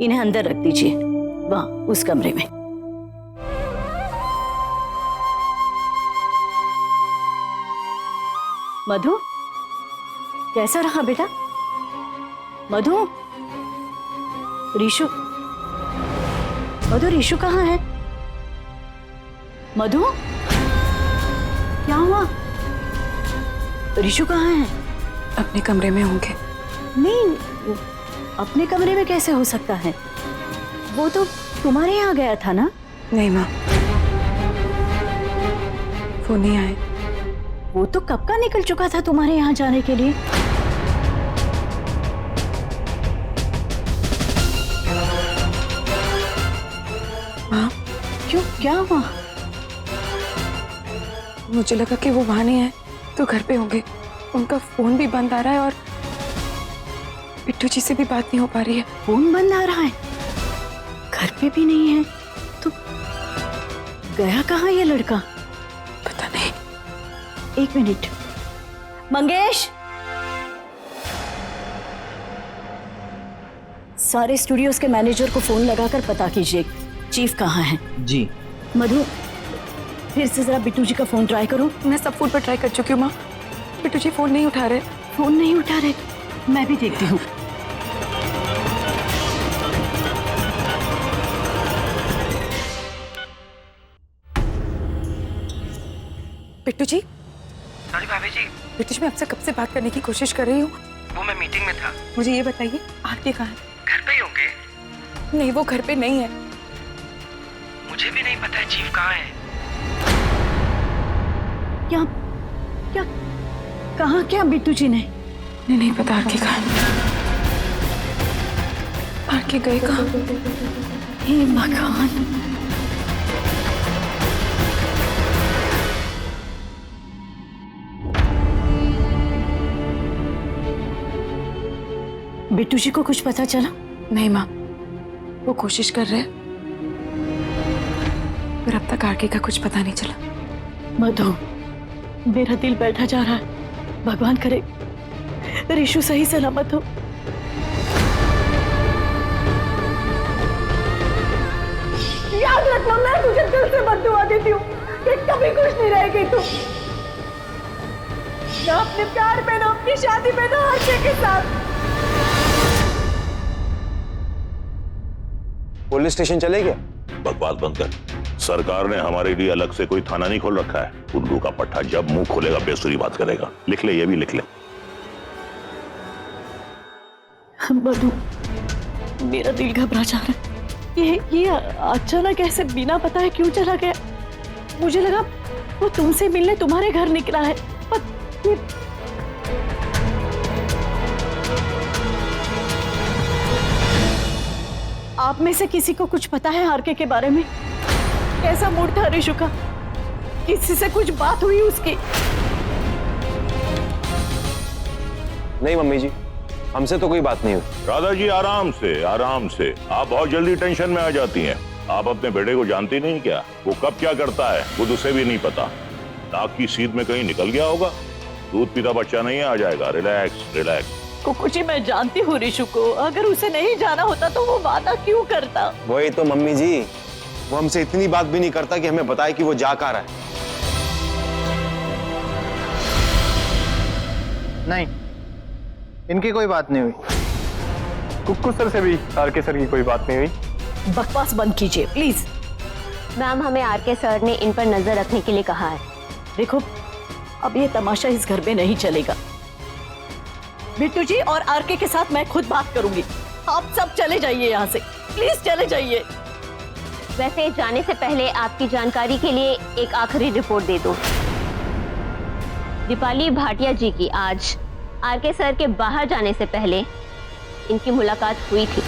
इन्हें अंदर रख दीजिए, वहां उस कमरे में। मधु, कैसा रहा बेटा? मधु, रीशु, मधु, रीशु कहाँ है? मधु, क्या हुआ? रीशु कहाँ है? अपने कमरे में होंगे। नहीं, अपने कमरे में कैसे हो सकता है? वो तो तुम्हारे यहाँ गया था ना? नहीं माँ, वो नहीं आए। वो तो कब का निकल चुका था तुम्हारे यहाँ जाने के लिए। माँ, क्यों, क्या हुआ? मुझे लगा कि वो वहां नहीं है तो घर पे होंगे। उनका फोन भी बंद आ रहा है और बिट्टू जी से भी बात नहीं हो पा रही है। फोन बंद आ रहा है, घर पे भी नहीं है, तो गया कहाँ ये लड़का? पता नहीं। एक मिनट, मंगेश, सारे स्टूडियोज के मैनेजर को फोन लगाकर पता कीजिए चीफ कहाँ है। जी। मधु, फिर से जरा बिट्टू जी का फोन ट्राई करो। मैं सब फोन पर ट्राई कर चुकी हूँ माँ, बिट्टू जी फोन नहीं उठा रहे। फोन नहीं उठा रहे? मैं भी देखती हूँ। बिट्टू जी। सॉरी भाभी जी। बिट्टू जी, मैं आपसे कब से बात करने की कोशिश कर रही हूँ। वो मैं मीटिंग में था। मुझे ये बताइए, आरके कहाँ है? घर पे ही होंगे। नहीं, वो घर पे नहीं है। मुझे भी नहीं पता है चीफ कहाँ है। क्या क्या कहाँ क्या बिट्टू जी ने? नहीं पता आरके कहाँ है। आरके गए कहाँ? हे भगवान। बिट्टू जी को कुछ पता चला? नहीं माँ, वो कोशिश कर रहे हैं पर अब तक आरके का कुछ पता नहीं चला। मधु, मेरा दिल बैठा जा रहा है। भगवान करे रीशु सही सलामत हो। याद रखना, मैं तुझे दिल से बद्दुआ देती हूँ कि कभी खुश नहीं रहेगी तू। ना अपने प्यार में, ना अपनी शादी में, ना हर्षे के साथ। पुलिस स्टेशन चले गया? बकवास बंद कर। सरकार ने हमारे लिए अलग से कोई थाना नहीं खोल रखा है। उल्लू का पट्टा जब मुंह खोलेगा बेसुरी बात करेगा। लिख ले, ये भी लिख ले। मधु, मेरा दिल घबरा जा रहा है। ये अचानक ऐसे बिना बताए क्यों चला गया? मुझे लगा वो तुमसे मिलने तुम्हारे घर निकला है। आप में से किसी को कुछ पता है आरके के बारे में? कैसा मूड था रीशु का? किसी से कुछ बात हुई उसकी? नहीं मम्मी जी, हमसे तो कोई बात नहीं हुई। राधा जी, आराम से आराम से। आप बहुत जल्दी टेंशन में आ जाती हैं। आप अपने बेटे को जानती नहीं क्या? वो कब क्या करता है खुद उसे भी नहीं पता। नाक की सीध में कहीं निकल गया होगा। दूध पीता बच्चा नहीं है, आ जाएगा। Relax relax. कुकू जी, मैं जानती हूँ रीशु को। अगर उसे नहीं जाना होता तो वो वादा क्यों करता? वही तो मम्मी जी, वो हमसे इतनी बात भी नहीं करता कि हमें बताए कि वो जा कहाँ रहा है। नहीं, इनकी कोई बात नहीं हुई। कुक्कू सर से भी आरके सर की कोई बात नहीं हुई। बकवास बंद कीजिए प्लीज। मैम, हमें आरके सर ने इन पर नजर रखने के लिए कहा है। देखो, अब ये तमाशा इस घर में नहीं चलेगा। बिट्टू जी और आरके के साथ मैं खुद बात करूंगी। आप सब चले जाइए यहाँ से, प्लीज चले जाइए। वैसे जाने से पहले आपकी जानकारी के लिए एक आखिरी रिपोर्ट दे दूं। दीपाली भाटिया जी की आज आरके सर के बाहर जाने से पहले इनकी मुलाकात हुई थी।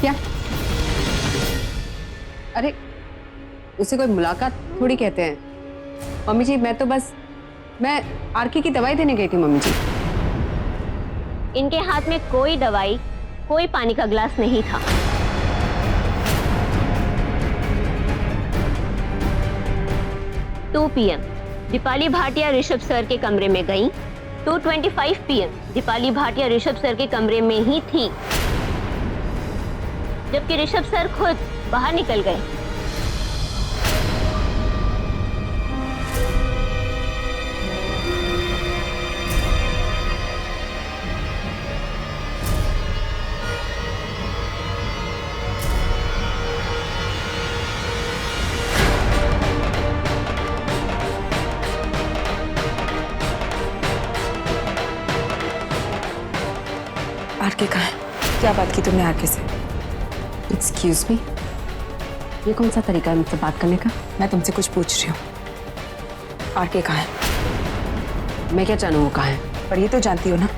क्या? अरे, उसे कोई मुलाकात थोड़ी कहते हैं। मम्मी जी, मैं आरके की दवाई देने गई थी मम्मी जी। इनके हाथ में कोई दवाई, कोई पानी का गिलास नहीं था। 2 PM दीपाली भाटिया ऋषभ सर के कमरे में गई। 2:25 PM दीपाली भाटिया ऋषभ सर के कमरे में ही थी, जबकि ऋषभ सर खुद बाहर निकल गए। आरके कहाँ है? क्या बात की तुमने आरके से? एक्सक्यूज मी, ये कौन सा तरीका है मुझसे बात करने का? मैं तुमसे कुछ पूछ रही हूँ। आरके कहाँ है? मैं क्या जानूँ वो कहाँ है? पर ये तो जानती हो ना,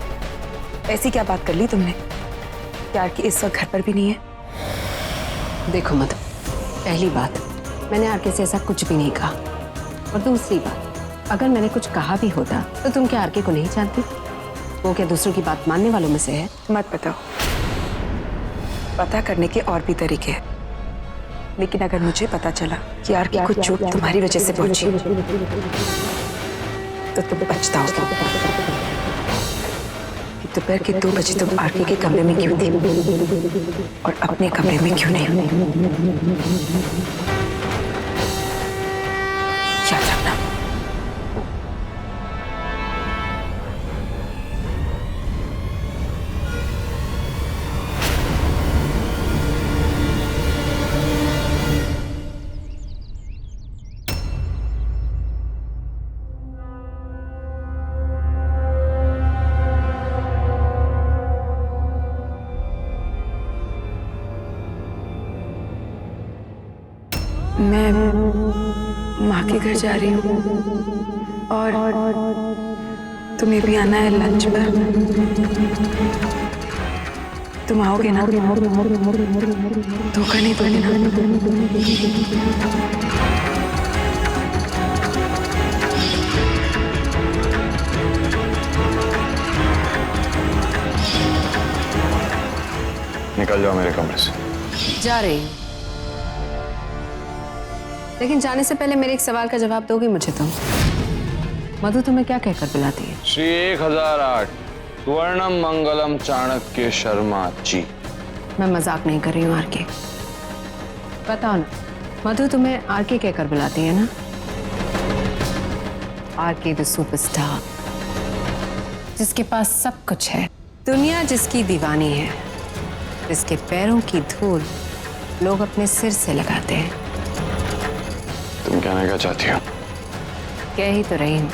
ऐसी क्या बात कर ली तुमने कि आरके इस वक्त घर पर भी नहीं है? देखो मत, पहली बात, मैंने आरके से ऐसा कुछ भी नहीं कहा। और दूसरी बात, अगर मैंने कुछ कहा भी होता तो तुम क्या आरके को नहीं जानती? वो क्या दूसरों की बात मानने वालों में से है? मत बताओ, पता करने के और भी तरीके हैं, लेकिन अगर मुझे पता चला कि आरके को चोट तुम्हारी वजह से पहुंची तो तुम पछताओगे कि दोपहर के 2 बजे तुम आरके के कमरे में क्यों थी और अपने कमरे में क्यों नहीं? याद रखना। मैं माँ के घर जा रही हूँ और तुम्हें भी आना है लंच पर। तुम आओगे ना? धोखा नहीं दोगे ना? निकल जाओ मेरे कमरे से। जा रही हूँ, लेकिन जाने से पहले मेरे एक सवाल का जवाब दोगे मुझे तुम? मधु तुम्हें क्या कहकर बुलाती है? श्री 1008 स्वर्णम मंगलम चाणक्य शर्मा जी। मैं मजाक नहीं कर रही हूँ आरके, बताओ ना, मधु तुम्हें आरके कहकर बुलाती है ना? आरके द सुपरस्टार, जिसके पास सब कुछ है, दुनिया जिसकी दीवानी है, जिसके पैरों की धूल लोग अपने सिर से लगाते हैं। तुम कहना क्या चाहती हो? कह ही तो रही हूँ,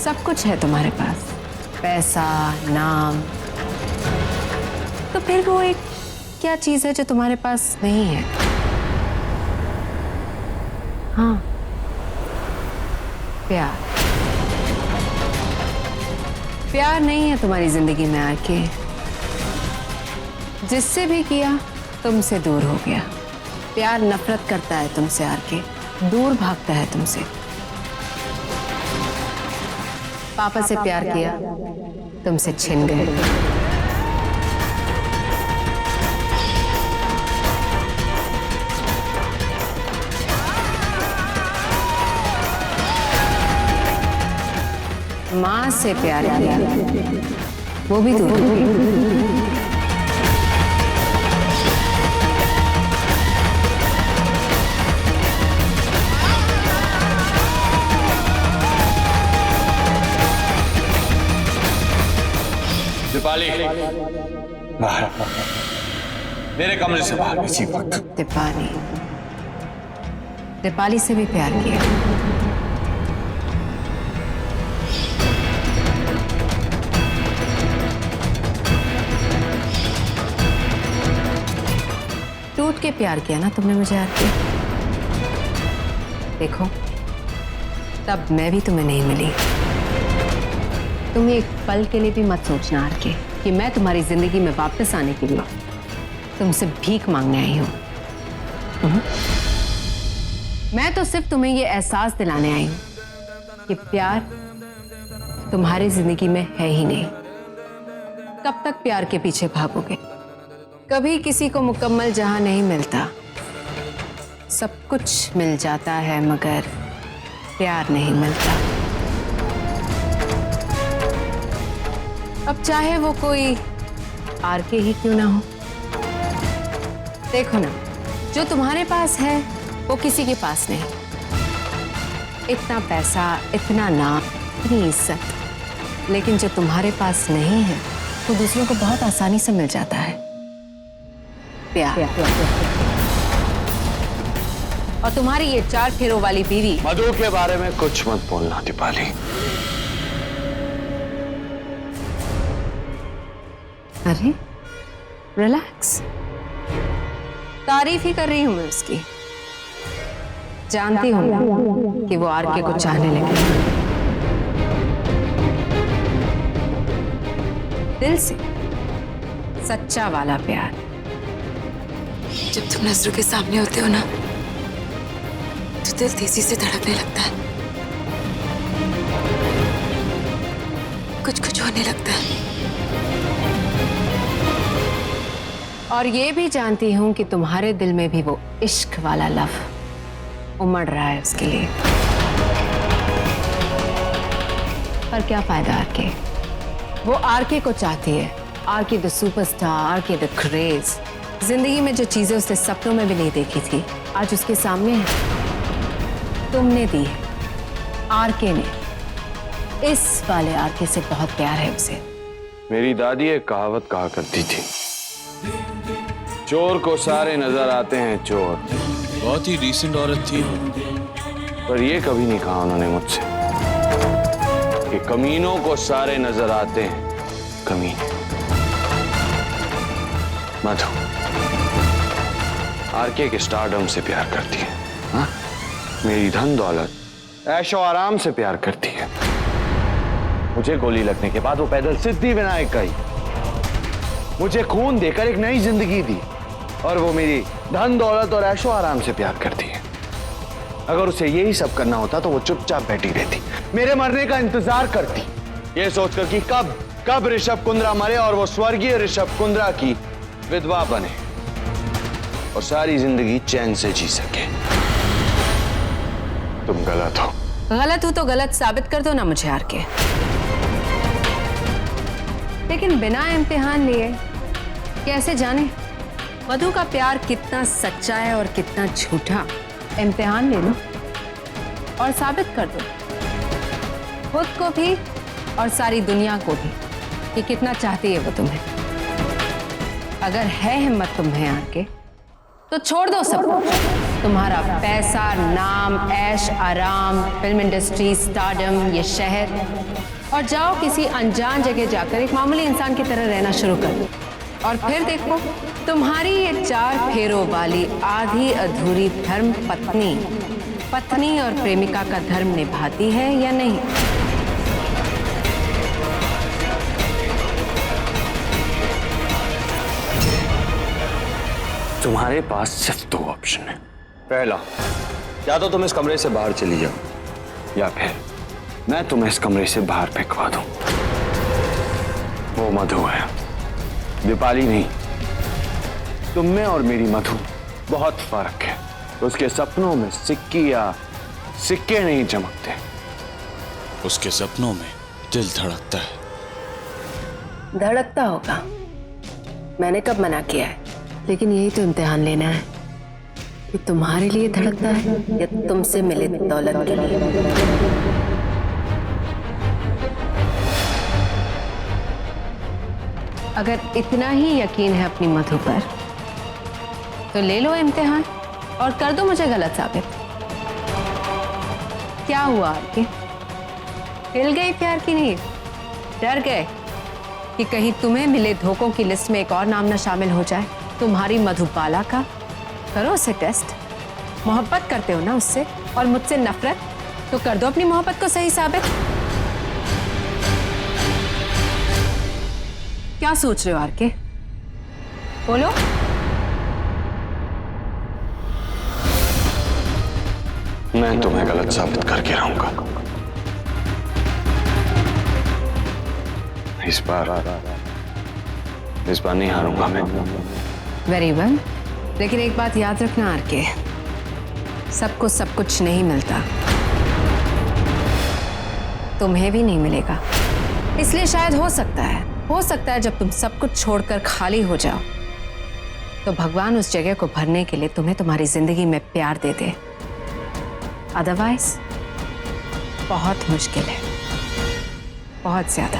सब कुछ है तुम्हारे पास, पैसा, नाम, तो फिर वो एक क्या चीज है जो तुम्हारे पास नहीं है? हाँ, प्यार। प्यार नहीं है तुम्हारी जिंदगी में आके, जिससे भी किया तुमसे दूर हो गया। प्यार नफरत करता है तुमसे आके, दूर भागता है तुमसे। पापा से प्यार किया, तुमसे छिन गए। माँ से प्यार किया, वो भी दूर हो गई। दीपाली, बाहर, मेरे कमरे से बाहर इसी वक्त। दीपाली, दीपाली से भी प्यार किया। टूट के प्यार किया ना तुमने मुझे आके। देखो, तब मैं भी तुम्हें नहीं मिली। तुम एक पल के लिए भी मत सोचना आके कि मैं तुम्हारी जिंदगी में वापस आने के लिए तुमसे भीख मांगने आई हूं। मैं तो सिर्फ तुम्हें ये एहसास दिलाने आई हूं कि प्यार तुम्हारी जिंदगी में है ही नहीं। कब तक प्यार के पीछे भागोगे? कभी किसी को मुकम्मल जहां नहीं मिलता, सब कुछ मिल जाता है मगर प्यार नहीं मिलता। अब चाहे वो कोई आरके ही क्यों ना हो। देखो ना, जो तुम्हारे पास है वो किसी के पास नहीं। इतना पैसा, इतना नाम, इतनी इज्जत, लेकिन जो तुम्हारे पास नहीं है वो दूसरों को बहुत आसानी से मिल जाता है, प्यार। और तुम्हारी ये 4 फेरों वाली बीवी मधु के बारे में कुछ मत बोलना दीपाली। अरे रिलैक्स, तारीफ ही कर रही हूं मैं उसकी। जानती हूं कि वो आरके को चाहने लगी, दिल से, सच्चा वाला प्यार। जब तुम नजरों के सामने होते हो ना तो दिल तेजी से धड़कने लगता है, कुछ कुछ होने लगता है। और ये भी जानती हूं कि तुम्हारे दिल में भी वो इश्क वाला लव उमड़ रहा है उसके लिए। पर क्या फायदा आरके, वो आरके को चाहती है, RK the superstar, RK the craze. जिंदगी में जो चीजें उसने सपनों में भी नहीं देखी थी आज उसके सामने है। तुमने दी है, आरके ने। इस वाले आरके से बहुत प्यार है उसे। मेरी दादी एक कहावत कहा करती थी, चोर को सारे नजर आते हैं चोर। बहुत ही डिसेंट औरत थी वो। पर ये कभी नहीं कहा उन्होंने मुझसे कि कमीनों को सारे नजर आते हैं कमीने। मधु आरके के स्टारडम से प्यार करती है, हाँ? मेरी धन दौलत, ऐशो आराम से प्यार करती है। मुझे गोली लगने के बाद वो पैदल सिद्धिविनायक गई, मुझे खून देकर एक नई जिंदगी दी, और वो मेरी धन दौलत और ऐशो आराम से प्यार करती है। अगर उसे यही सब करना होता तो वो चुपचाप बैठी रहती, मेरे मरने का इंतजार करती, ये सोचकर कि कब ऋषभ कुंद्रा मरे और वो स्वर्गीय ऋषभ कुंद्रा की विधवा बने और सारी जिंदगी चैन से जी सके। तुम गलत हो। गलत हो तो गलत साबित कर दो ना मुझे आरके, लेकिन बिना इम्तिहान लिए कैसे जाने मधु का प्यार कितना सच्चा है और कितना झूठा। इम्तिहान ले लो और साबित कर दो खुद को भी और सारी दुनिया को भी कि कितना चाहती है वो तुम्हें। अगर है हिम्मत तुम्हें आके तो छोड़ दो सब कुछ, तुम्हारा पैसा, नाम, ऐश आराम, फिल्म इंडस्ट्री, स्टारडम, ये शहर, और जाओ किसी अनजान जगह जाकर एक मामूली इंसान की तरह रहना शुरू कर दो। और फिर देखो तुम्हारी ये 4 फेरों वाली आधी अधूरी धर्म पत्नी और प्रेमिका का धर्म निभाती है या नहीं। तुम्हारे पास सिर्फ 2 ऑप्शन है। पहला, या तो तुम इस कमरे से बाहर चली जाओ या फिर मैं तुम्हें इस कमरे से बाहर फेंकवा दूं। वो मधु है, दीपाली नहीं। तुम में और मेरी मधु बहुत फर्क है। उसके सपनों में सिक्के नहीं चमकते, उसके सपनों में दिल धड़कता है। धड़कता होगा, मैंने कब मना किया है, लेकिन यही तो इम्तिहान लेना है कि तुम्हारे लिए धड़कता है या तुमसे मिले दौलत के लिए। अगर इतना ही यकीन है अपनी मधु पर तो ले लो इम्तिहान और कर दो मुझे गलत साबित। क्या हुआ आरके, हिल गई प्यार की नींव? डर गए कि कहीं तुम्हें मिले धोखों की लिस्ट में एक और नाम ना शामिल हो जाए, तुम्हारी मधुबाला का? करो उसे टेस्ट। मोहब्बत करते हो ना उससे और मुझसे नफरत, तो कर दो अपनी मोहब्बत को सही साबित। क्या सोच रहे हो आरके, बोलो। मैं तुम्हें गलत साबित करके रहूंगा। इस बार नहीं हारूंगा मैं। वेरी वेल, लेकिन एक बात याद रखना आरके, सबको सब कुछ नहीं मिलता, तुम्हें भी नहीं मिलेगा। इसलिए शायद हो सकता है जब तुम सब कुछ छोड़कर खाली हो जाओ तो भगवान उस जगह को भरने के लिए तुम्हें तुम्हारी जिंदगी में प्यार दे दे। अदरवाइज बहुत मुश्किल है, बहुत ज्यादा।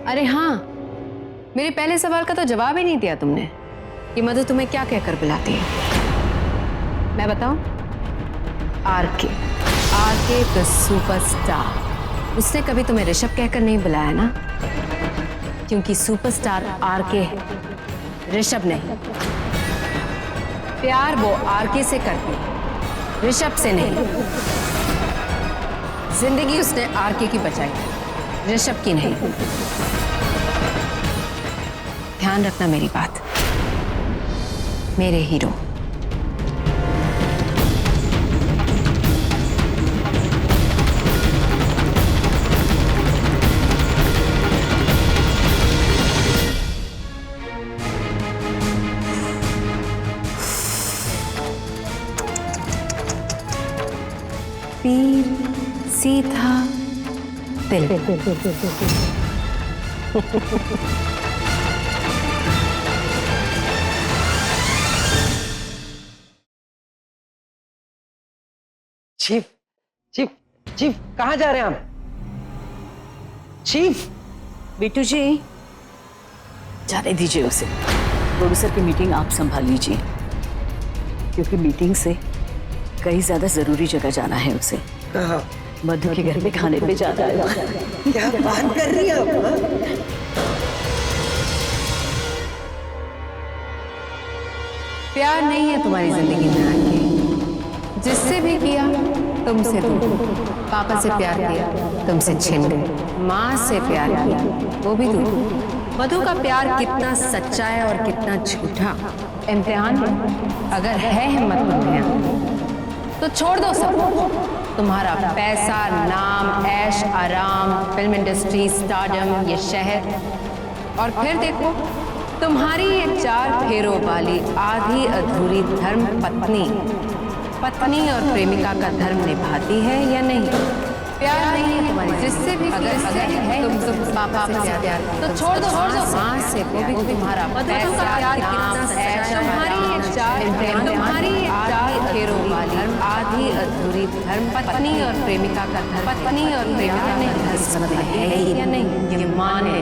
अरे हाँ, मेरे पहले सवाल का तो जवाब ही नहीं दिया तुमने कि मधु तुम्हें क्या कहकर बुलाती है। मैं बताऊं? RK the superstar. उसने कभी तुम्हें ऋषभ कहकर नहीं बुलाया ना, क्योंकि सुपरस्टार आरके है, ऋषभ नहीं। प्यार वो आरके से करती है, ऋषभ से नहीं। जिंदगी उसने आरके की बचाई, ऋषभ की नहीं। ध्यान रखना मेरी बात, मेरे हीरो। पीर सीधा दिल। चीफ चीफ चीफ कहाँ जा रहे हैं आप? चीफ बिट्टू जी, जाने दीजिए उसे। प्रोड्यूसर की मीटिंग आप संभाल लीजिए, क्योंकि मीटिंग से कई ज्यादा जरूरी जगह जाना है उसे। कहाँ? मधु के घर पे खाने पे जाना है। क्या बात कर रही है आप? प्यार नहीं है तुम्हारी जिंदगी में आके, जिससे भी किया तुमसे दूर। पापा से प्यार किया, तुमसे छिन गए। माँ से प्यार किया, वो भी दूर। मधु का प्यार कितना सच्चा है और कितना झूठा, इम्तिहान है। अगर है हिम्मत तुम्हें तो छोड़ दो सब, तुम्हारा पैसा, नाम, ऐश आराम, फिल्म इंडस्ट्री, स्टारडम, ये शहर, और फिर देखो तुम्हारी ये 4 फेरों वाली आधी अधूरी धर्म पत्नी और प्रेमिका का धर्म निभाती है या नहीं? प्यार नहीं है तुम्हारी, जिससे भी अगर है तुम पापा से प्यार तो छोड़ दो। माँ से वो भी तुम्हारा पैसा, नाम, ऐश, तुम्हारी 4 फेरों वाली आधी अधूरी धर्म पत्नी और प्रेमिका का धर्म, पत्नी और प्रेमिका ने है या नहीं? ये माने